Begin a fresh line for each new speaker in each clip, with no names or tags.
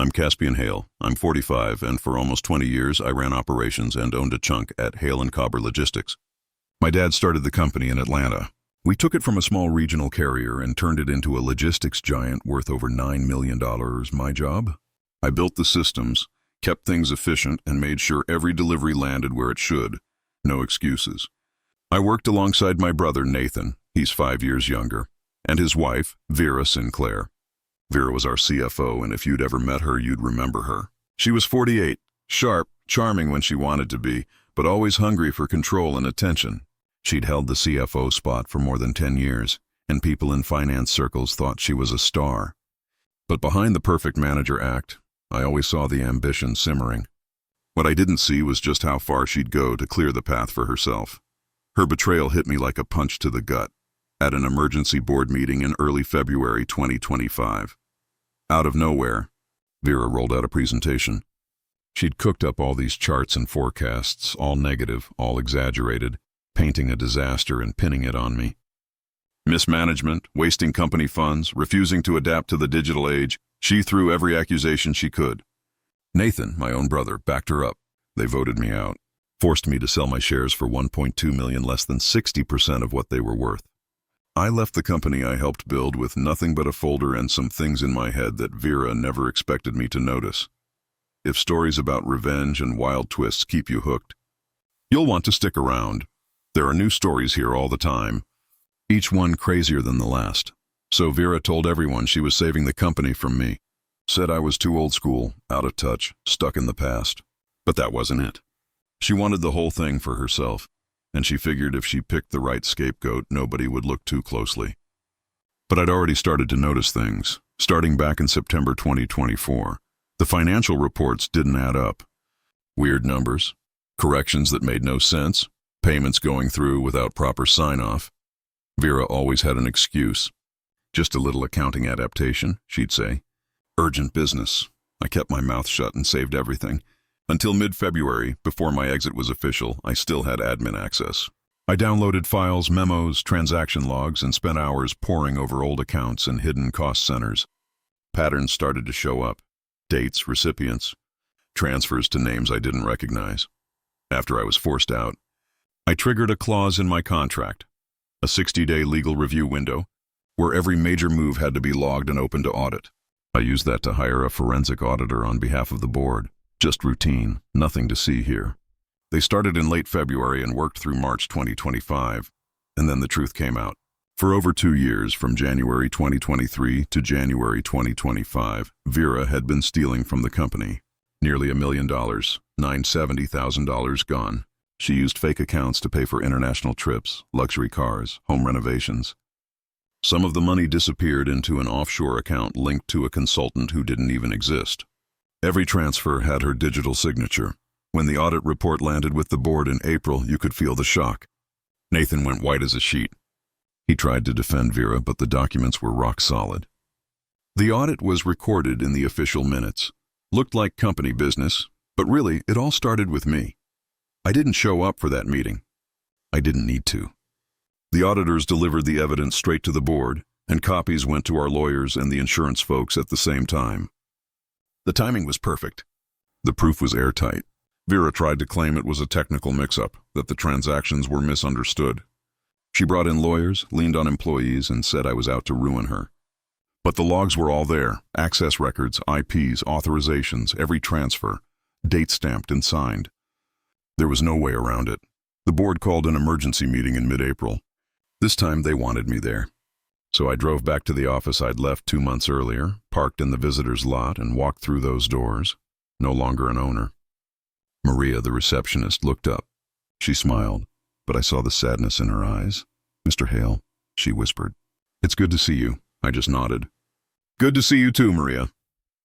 I'm Caspian Hale. I'm 45, and for almost 20 years I ran operations and owned a chunk at Hale & Cobber Logistics. My dad started the company in Atlanta. We took it from a small regional carrier and turned it into a logistics giant worth over $9 million. My job? I built the systems, kept things efficient, and made sure every delivery landed where it should. No excuses. I worked alongside my brother, Nathan, he's 5 years younger, and his wife, Vera Sinclair. Vera was our CFO, and if you'd ever met her, you'd remember her. She was 48, sharp, charming when she wanted to be, but always hungry for control and attention. She'd held the CFO spot for more than 10 years, and people in finance circles thought she was a star. But behind the perfect manager act, I always saw the ambition simmering. What I didn't see was just how far she'd go to clear the path for herself. Her betrayal hit me like a punch to the gut at an emergency board meeting in early February 2025. Out of nowhere, Vera rolled out a presentation. She'd cooked up all these charts and forecasts, all negative, all exaggerated, painting a disaster and pinning it on me. Mismanagement, wasting company funds, refusing to adapt to the digital age, she threw every accusation she could. Nathan, my own brother, backed her up. They voted me out, forced me to sell my shares for $1.2 million, less than 60% of what they were worth. I left the company I helped build with nothing but a folder and some things in my head that Vera never expected me to notice. If stories about revenge and wild twists keep you hooked, you'll want to stick around. There are new stories here all the time, each one crazier than the last. So Vera told everyone she was saving the company from me. Said I was too old school, out of touch, stuck in the past. But that wasn't it. She wanted the whole thing for herself, and she figured if she picked the right scapegoat, nobody would look too closely. But I'd already started to notice things, starting back in September 2024. The financial reports didn't add up. Weird numbers, corrections that made no sense, payments going through without proper sign-off. Vera always had an excuse. Just a little accounting adaptation, she'd say. Urgent business. I kept my mouth shut and saved everything. Until mid-February, before my exit was official, I still had admin access. I downloaded files, memos, transaction logs, and spent hours poring over old accounts and hidden cost centers. Patterns started to show up. Dates, recipients, transfers to names I didn't recognize. After I was forced out, I triggered a clause in my contract, a 60-day legal review window, where every major move had to be logged and open to audit. I used that to hire a forensic auditor on behalf of the board. Just routine, nothing to see here. They started in late February and worked through March 2025, and then the truth came out. For over 2 years, from January 2023 to January 2025, Vera had been stealing from the company. Nearly $1 million, $970,000 gone. She used fake accounts to pay for international trips, luxury cars, home renovations. Some of the money disappeared into an offshore account linked to a consultant who didn't even exist. Every transfer had her digital signature. When the audit report landed with the board in April, you could feel the shock. Nathan went white as a sheet. He tried to defend Vera, but the documents were rock solid. The audit was recorded in the official minutes. Looked like company business, but really, it all started with me. I didn't show up for that meeting. I didn't need to. The auditors delivered the evidence straight to the board, and copies went to our lawyers and the insurance folks at the same time. The timing was perfect. The proof was airtight. Vera tried to claim it was a technical mix-up, that the transactions were misunderstood. She brought in lawyers, leaned on employees, and said I was out to ruin her. But the logs were all there, access records, IPs, authorizations, every transfer, date-stamped and signed. There was no way around it. The board called an emergency meeting in mid-April. This time they wanted me there. So I drove back to the office I'd left 2 months earlier, parked in the visitor's lot, and walked through those doors, no longer an owner. Maria, the receptionist, looked up. She smiled, but I saw the sadness in her eyes. "Mr. Hale," she whispered. "It's good to see you." I just nodded. "Good to see you too, Maria."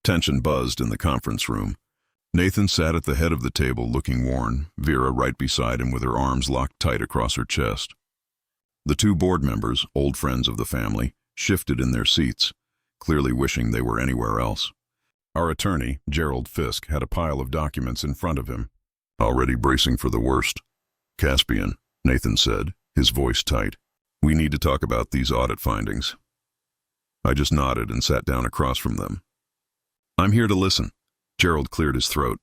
Tension buzzed in the conference room. Nathan sat at the head of the table looking worn, Vera right beside him with her arms locked tight across her chest. The 2 board members, old friends of the family, shifted in their seats, clearly wishing they were anywhere else. Our attorney, Gerald Fisk, had a pile of documents in front of him. "Already bracing for the worst." "Caspian," Nathan said, his voice tight. "We need to talk about these audit findings." I just nodded and sat down across from them. I'm here to listen. Gerald cleared his throat.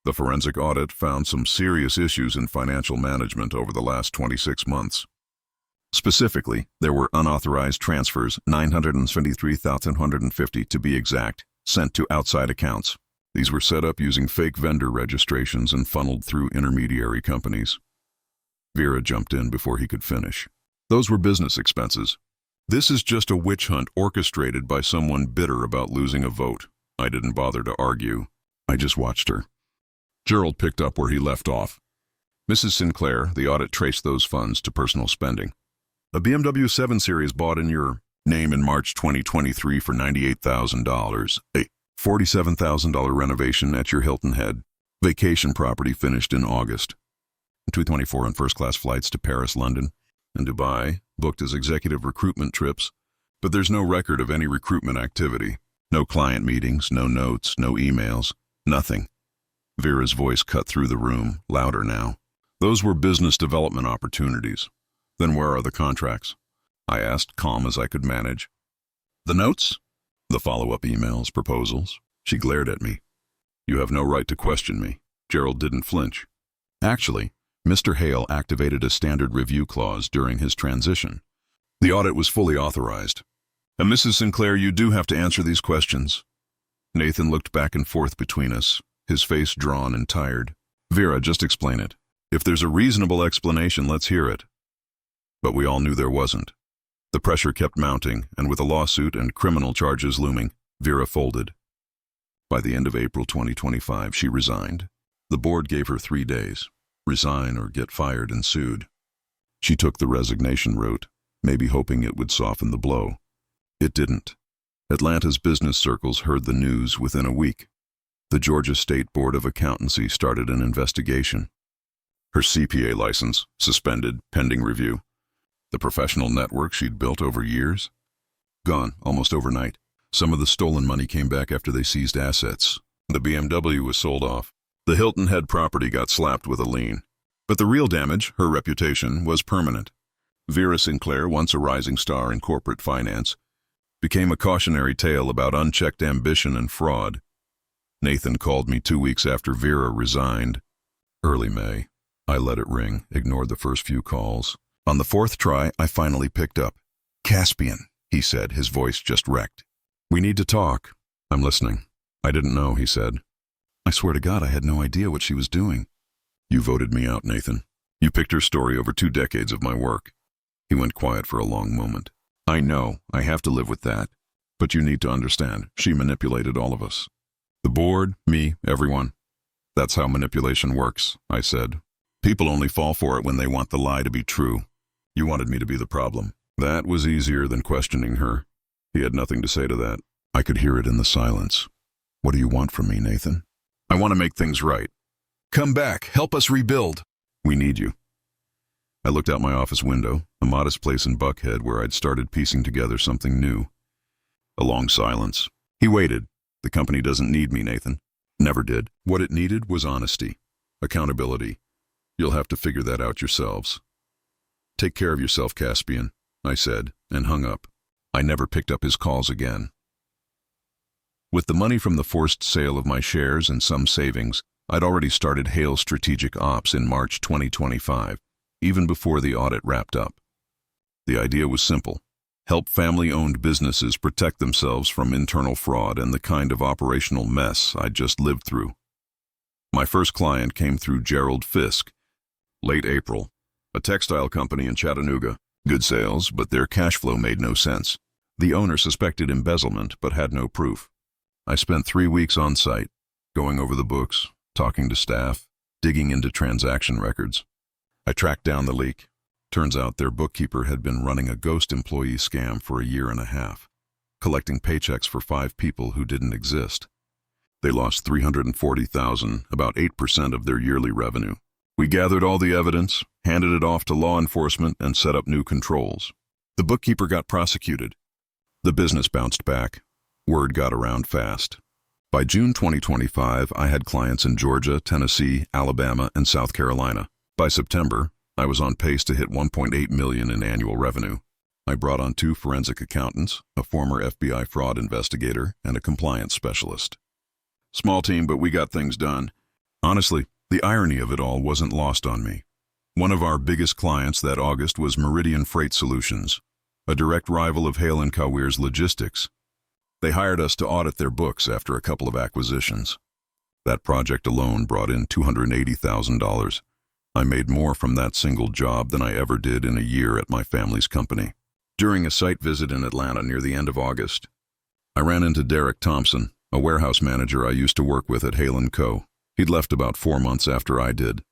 The forensic audit found some serious issues in financial management over the last 26 months. Specifically, there were unauthorized transfers, 973,150 to be exact, sent to outside accounts. These were set up using fake vendor registrations and funneled through intermediary companies. Vera jumped in before he could finish. Those were business expenses. This is just a witch hunt orchestrated by someone bitter about losing a vote. I didn't bother to argue. I just watched her. Gerald picked up where he left off. Mrs. Sinclair, the audit traced those funds to personal spending. A BMW 7 Series bought in your name in March 2023 for $98,000. A $47,000 renovation at your Hilton Head vacation property finished in August. 224 on first-class flights to Paris, London, and Dubai, booked as executive recruitment trips, but there's no record of any recruitment activity. No client meetings, no notes, no emails, nothing. Vera's voice cut through the room, louder now. Those were business development opportunities. Then where are the contracts? I asked, calm as I could manage. The notes? The follow-up emails, proposals. She glared at me. You have no right to question me. Gerald didn't flinch. Actually, Mr. Hale activated a standard review clause during his transition. The audit was fully authorized. And Mrs. Sinclair, you do have to answer these questions. Nathan looked back and forth between us, his face drawn and tired. Vera, just explain it. If there's a reasonable explanation, let's hear it. But we all knew there wasn't. The pressure kept mounting, and with a lawsuit and criminal charges looming, Vera folded. By the end of April 2025, she resigned. The board gave her 3 days. Resign or get fired and sued. She took the resignation route, maybe hoping it would soften the blow. It didn't. Atlanta's business circles heard the news within a week. The Georgia State Board of Accountancy started an investigation. Her CPA license, suspended, pending review. The professional network she'd built over years? Gone, almost overnight. Some of the stolen money came back after they seized assets. The BMW was sold off. The Hilton Head property got slapped with a lien. But the real damage, her reputation, was permanent. Vera Sinclair, once a rising star in corporate finance, became a cautionary tale about unchecked ambition and fraud. Nathan called me 2 weeks after Vera resigned. Early May. I let it ring, ignored the first few calls. On the 4th try, I finally picked up. Caspian, he said, his voice just wrecked. We need to talk. I'm listening. I didn't know, he said. I swear to God, I had no idea what she was doing. You voted me out, Nathan. You picked her story over 2 decades of my work. He went quiet for a long moment. I know, I have to live with that. But you need to understand, she manipulated all of us. The board, me, everyone. That's how manipulation works, I said. People only fall for it when they want the lie to be true. You wanted me to be the problem. That was easier than questioning her. He had nothing to say to that. I could hear it in the silence. What do you want from me, Nathan? I want to make things right. Come back, help us rebuild. We need you. I looked out my office window, a modest place in Buckhead where I'd started piecing together something new. A long silence. He waited. The company doesn't need me, Nathan. Never did. What it needed was honesty. Accountability. You'll have to figure that out yourselves. Take care of yourself, Caspian, I said, and hung up. I never picked up his calls again. With the money from the forced sale of my shares and some savings, I'd already started Hale's strategic ops in March 2025, even before the audit wrapped up. The idea was simple. Help family-owned businesses protect themselves from internal fraud and the kind of operational mess I'd just lived through. My first client came through Gerald Fisk, late April, a textile company in Chattanooga. Good sales, but their cash flow made no sense. The owner suspected embezzlement, but had no proof. I spent 3 weeks on site, going over the books, talking to staff, digging into transaction records. I tracked down the leak. Turns out their bookkeeper had been running a ghost employee scam for a year and a half, collecting paychecks for 5 people who didn't exist. They lost $340,000, about 8% of their yearly revenue. We gathered all the evidence, handed it off to law enforcement, and set up new controls. The bookkeeper got prosecuted. The business bounced back. Word got around fast. By June 2025, I had clients in Georgia, Tennessee, Alabama, and South Carolina. By September, I was on pace to hit $1.8 million in annual revenue. I brought on 2 forensic accountants, a former FBI fraud investigator, and a compliance specialist. Small team, but we got things done. Honestly, the irony of it all wasn't lost on me. One of our biggest clients that August was Meridian Freight Solutions, a direct rival of Hale & Coweer's Logistics. They hired us to audit their books after a couple of acquisitions. That project alone brought in $280,000. I made more from that single job than I ever did in a year at my family's company. During a site visit in Atlanta near the end of August, I ran into Derek Thompson, a warehouse manager I used to work with at Hale & Co. He'd left about 4 months after I did.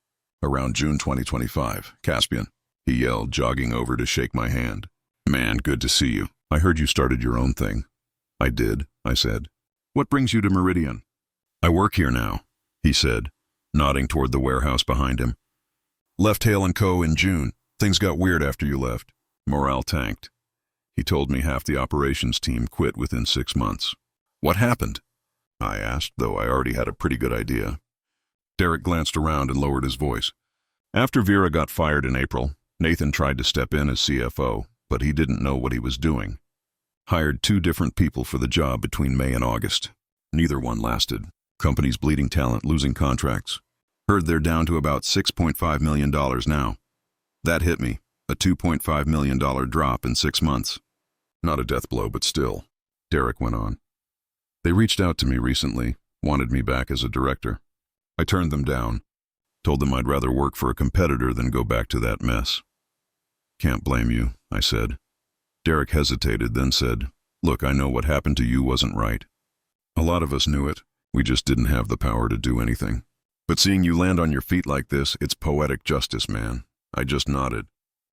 Around June 2025, Caspian, he yelled, jogging over to shake my hand. Man, good to see you. I heard you started your own thing. I did, I said. What brings you to Meridian? I work here now, he said, nodding toward the warehouse behind him. Left Hale & Co. in June. Things got weird after you left. Morale tanked. He told me half the operations team quit within 6 months. What happened? I asked, though I already had a pretty good idea. Derek glanced around and lowered his voice. After Vera got fired in April, Nathan tried to step in as CFO, but he didn't know what he was doing. Hired 2 different people for the job between May and August. Neither one lasted. Company's bleeding talent, losing contracts. Heard they're down to about $6.5 million now. That hit me, a $2.5 million drop in 6 months. Not a death blow, but still, Derek went on. They reached out to me recently, wanted me back as a director. I turned them down, told them I'd rather work for a competitor than go back to that mess. Can't blame you, I said. Derek hesitated, then said, Look, I know what happened to you wasn't right. A lot of us knew it. We just didn't have the power to do anything. But seeing you land on your feet like this, it's poetic justice, man. I just nodded.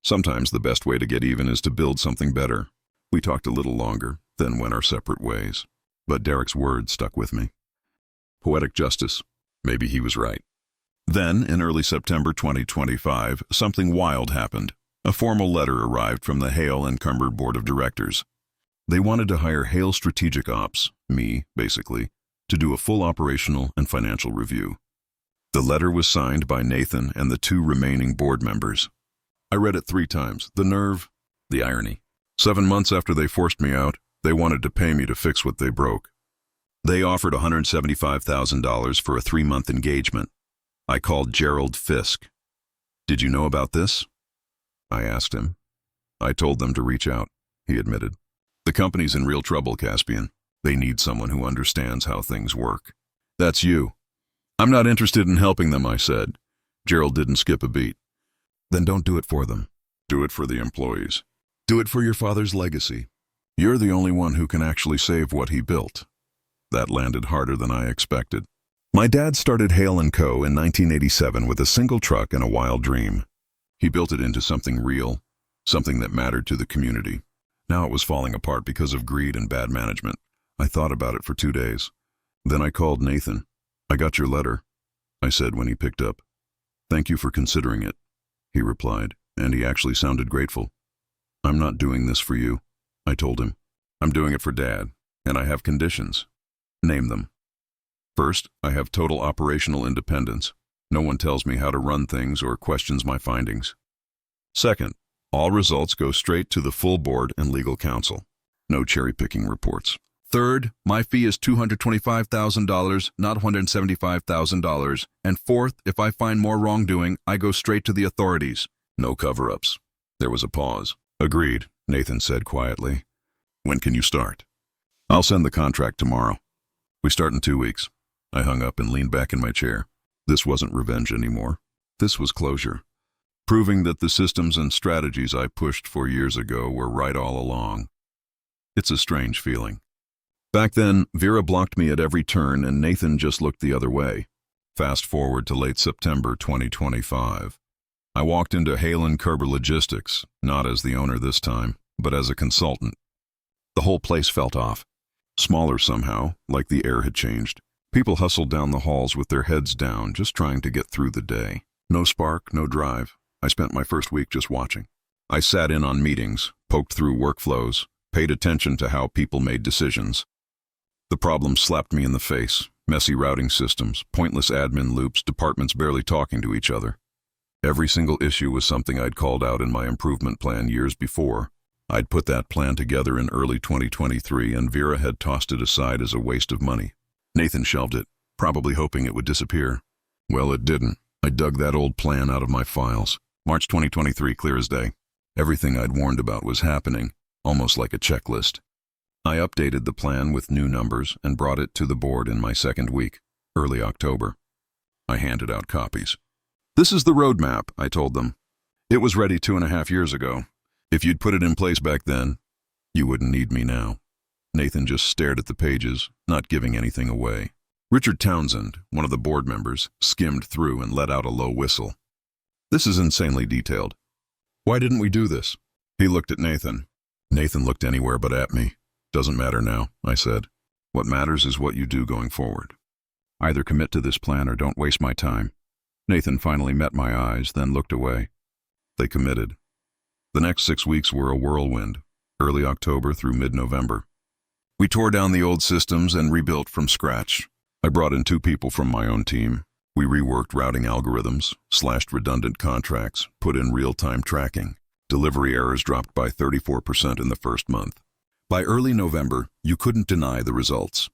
Sometimes the best way to get even is to build something better. We talked a little longer, then went our separate ways. But Derek's words stuck with me. Poetic justice. Maybe he was right. Then, in early September 2025, something wild happened. A formal letter arrived from the Hale & Coweer Board of Directors. They wanted to hire Hale Strategic Ops, me, basically, to do a full operational and financial review. The letter was signed by Nathan and the 2 remaining board members. I read it 3 times. The nerve, the irony. 7 months after they forced me out, they wanted to pay me to fix what they broke. They offered $175,000 for a 3-month engagement. I called Gerald Fisk. Did you know about this? I asked him. I told them to reach out, he admitted. The company's in real trouble, Caspian. They need someone who understands how things work. That's you. I'm not interested in helping them, I said. Gerald didn't skip a beat. Then don't do it for them. Do it for the employees. Do it for your father's legacy. You're the only one who can actually save what he built. That landed harder than I expected. My dad started Hale & Co. in 1987 with a single truck and a wild dream. He built it into something real, something that mattered to the community. Now it was falling apart because of greed and bad management. I thought about it for 2 days. Then I called Nathan. I got your letter, I said when he picked up. Thank you for considering it, he replied, and he actually sounded grateful. I'm not doing this for you, I told him. I'm doing it for Dad, and I have conditions. Name them. First, I have total operational independence. No one tells me how to run things or questions my findings. Second, all results go straight to the full board and legal counsel. No cherry-picking reports. Third, my fee is $225,000, not $175,000. And fourth, if I find more wrongdoing, I go straight to the authorities. No cover-ups. There was a pause. Agreed, Nathan said quietly. When can you start? I'll send the contract tomorrow. We start in 2 weeks. I hung up and leaned back in my chair. This wasn't revenge anymore. This was closure. Proving that the systems and strategies I pushed for years ago were right all along. It's a strange feeling. Back then, Vera blocked me at every turn and Nathan just looked the other way. Fast forward to late September 2025. I walked into Hale & Coweer Logistics, not as the owner this time, but as a consultant. The whole place felt off. Smaller somehow, like the air had changed. People hustled down the halls with their heads down, just trying to get through the day. No spark, no drive. I spent my first week just watching. I sat in on meetings, poked through workflows, paid attention to how people made decisions. The problems slapped me in the face. Messy routing systems, pointless admin loops, departments barely talking to each other. Every single issue was something I'd called out in my improvement plan years before, I'd put that plan together in early 2023 and Vera had tossed it aside as a waste of money. Nathan shelved it, probably hoping it would disappear. Well, it didn't. I dug that old plan out of my files. March 2023, clear as day. Everything I'd warned about was happening, almost like a checklist. I updated the plan with new numbers and brought it to the board in my second week, early October. I handed out copies. This is the roadmap, I told them. It was ready 2.5 years ago. If you'd put it in place back then, you wouldn't need me now. Nathan just stared at the pages, not giving anything away. Richard Townsend, one of the board members, skimmed through and let out a low whistle. This is insanely detailed. Why didn't we do this? He looked at Nathan. Nathan looked anywhere but at me. Doesn't matter now, I said. What matters is what you do going forward. Either commit to this plan or don't waste my time. Nathan finally met my eyes, then looked away. They committed. The next 6 weeks were a whirlwind, early October through mid-November. We tore down the old systems and rebuilt from scratch. I brought in 2 people from my own team. We reworked routing algorithms, slashed redundant contracts, put in real-time tracking. Delivery errors dropped by 34% in the first month. By early November, you couldn't deny the results.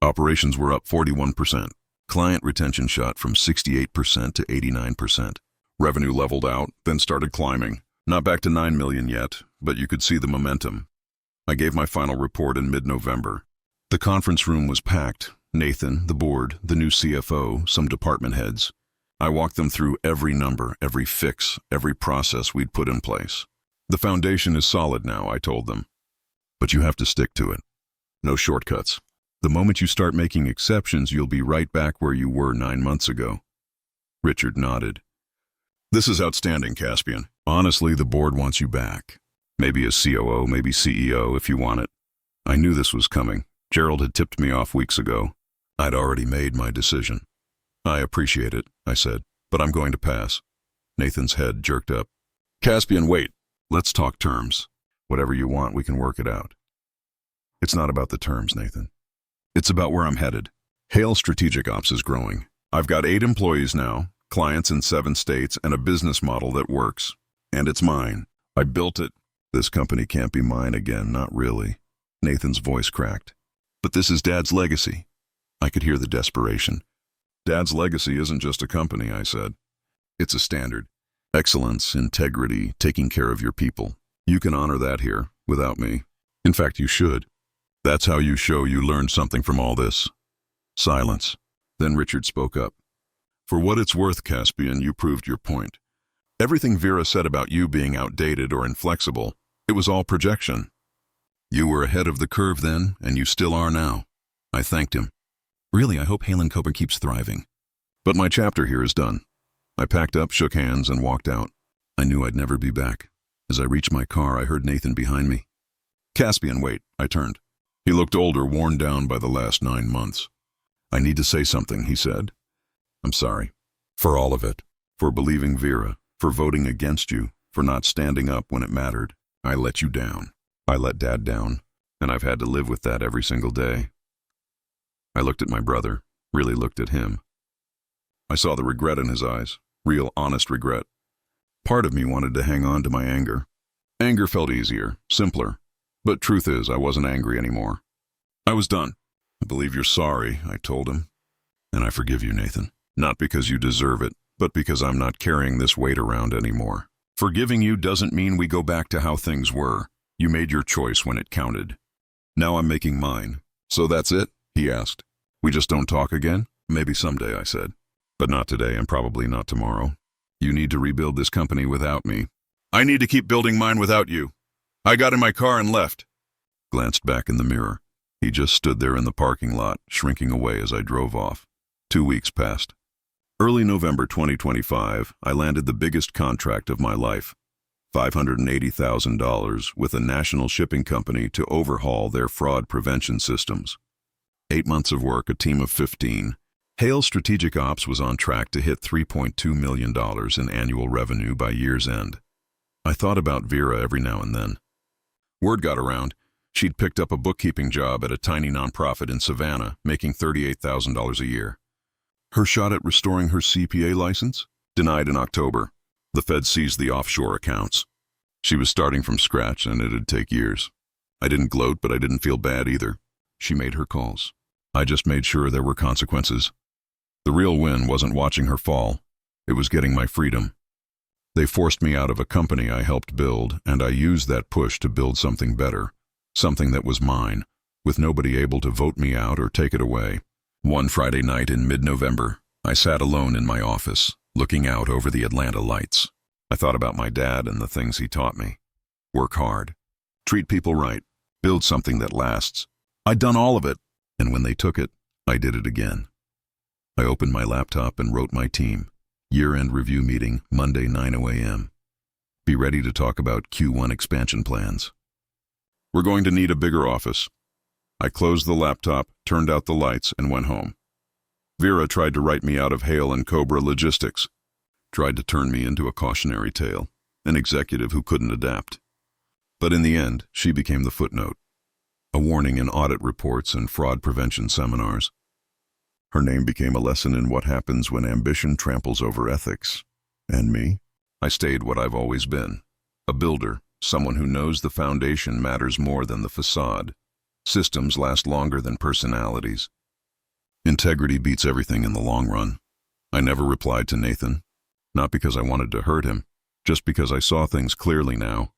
Operations were up 41%. Client retention shot from 68% to 89%. Revenue leveled out, then started climbing. Not back to 9 million yet, but you could see the momentum. I gave my final report in mid-November. The conference room was packed. Nathan, the board, the new CFO, some department heads. I walked them through every number, every fix, every process we'd put in place. The foundation is solid now, I told them. But you have to stick to it. No shortcuts. The moment you start making exceptions, you'll be right back where you were 9 months ago. Richard nodded. This is outstanding, Caspian. Honestly, the board wants you back. Maybe as COO, maybe CEO if you want it. I knew this was coming. Gerald had tipped me off weeks ago. I'd already made my decision. I appreciate it, I said, but I'm going to pass. Nathan's head jerked up. Caspian, wait. Let's talk terms. Whatever you want, we can work it out. It's not about the terms, Nathan. It's about where I'm headed. Hale Strategic Ops is growing. I've got 8 employees now, clients in 7 states, and a business model that works. And it's mine. I built it. This company can't be mine again, not really. Nathan's voice cracked. But this is Dad's legacy. I could hear the desperation. Dad's legacy isn't just a company, I said. It's a standard. Excellence, integrity, taking care of your people. You can honor that here, without me. In fact, you should. That's how you show you learned something from all this. Silence. Then Richard spoke up. For what it's worth, Caspian, you proved your point. Everything Vera said about you being outdated or inflexible, it was all projection. You were ahead of the curve then, and you still are now. I thanked him. Really, I hope Hale & Cobra keeps thriving. But my chapter here is done. I packed up, shook hands, and walked out. I knew I'd never be back. As I reached my car, I heard Nathan behind me. Caspian, wait, I turned. He looked older, worn down by the last 9 months. I need to say something, he said. I'm sorry. For all of it. For believing Vera. For voting against you. For not standing up when it mattered. I let you down. I let Dad down. And I've had to live with that every single day. I looked at my brother. Really looked at him. I saw the regret in his eyes. Real, honest regret. Part of me wanted to hang on to my anger. Anger felt easier, simpler. But truth is, I wasn't angry anymore. I was done. I believe you're sorry, I told him. And I forgive you, Nathan. Not because you deserve it, but because I'm not carrying this weight around anymore. Forgiving you doesn't mean we go back to how things were. You made your choice when it counted. Now I'm making mine. So that's it? He asked. We just don't talk again? Maybe someday, I said. But not today and probably not tomorrow. You need to rebuild this company without me. I need to keep building mine without you. I got in my car and left. Glanced back in the mirror. He just stood there in the parking lot, shrinking away as I drove off. 2 weeks passed. Early November 2025, I landed the biggest contract of my life. $580,000 with a national shipping company to overhaul their fraud prevention systems. 8 months of work, a team of 15. Hale Strategic Ops was on track to hit $3.2 million in annual revenue by year's end. I thought about Vera every now and then. Word got around. She'd picked up a bookkeeping job at a tiny nonprofit in Savannah, making $38,000 a year. Her shot at restoring her CPA license? Denied in October. The Fed seized the offshore accounts. She was starting from scratch and it'd take years. I didn't gloat, but I didn't feel bad either. She made her calls. I just made sure there were consequences. The real win wasn't watching her fall. It was getting my freedom. They forced me out of a company I helped build, and I used that push to build something better, something that was mine, with nobody able to vote me out or take it away. One Friday night in mid-November, I sat alone in my office, looking out over the Atlanta lights. I thought about my dad and the things he taught me. Work hard. Treat people right. Build something that lasts. I'd done all of it, and when they took it, I did it again. I opened my laptop and wrote my team. Year-end review meeting, Monday 9:00 a.m. Be ready to talk about Q1 expansion plans. We're going to need a bigger office. I closed the laptop, turned out the lights, and went home. Vera tried to write me out of Hale and Cobra Logistics. Tried to turn me into a cautionary tale, an executive who couldn't adapt. But in the end, she became the footnote. A warning in audit reports and fraud prevention seminars. Her name became a lesson in what happens when ambition tramples over ethics. And me? I stayed what I've always been. A builder, someone who knows the foundation matters more than the facade. Systems last longer than personalities. Integrity beats everything in the long run. I never replied to Nathan. Not because I wanted to hurt him, just because I saw things clearly now.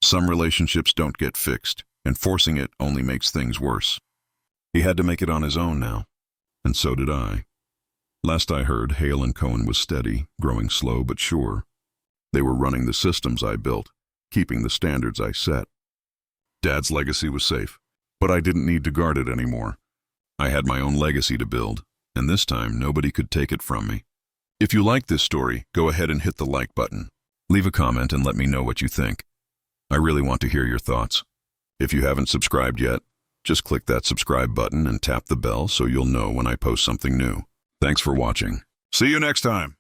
Some relationships don't get fixed, and forcing it only makes things worse. He had to make it on his own now. And so did I. Last I heard, Hale and Cohen was steady, growing slow but sure. They were running the systems I built, keeping the standards I set. Dad's legacy was safe, but I didn't need to guard it anymore. I had my own legacy to build, and this time nobody could take it from me. If you like this story, go ahead and hit the like button. Leave a comment and let me know what you think. I really want to hear your thoughts. If you haven't subscribed yet, just click that subscribe button and tap the bell so you'll know when I post something new. Thanks for watching. See you next time.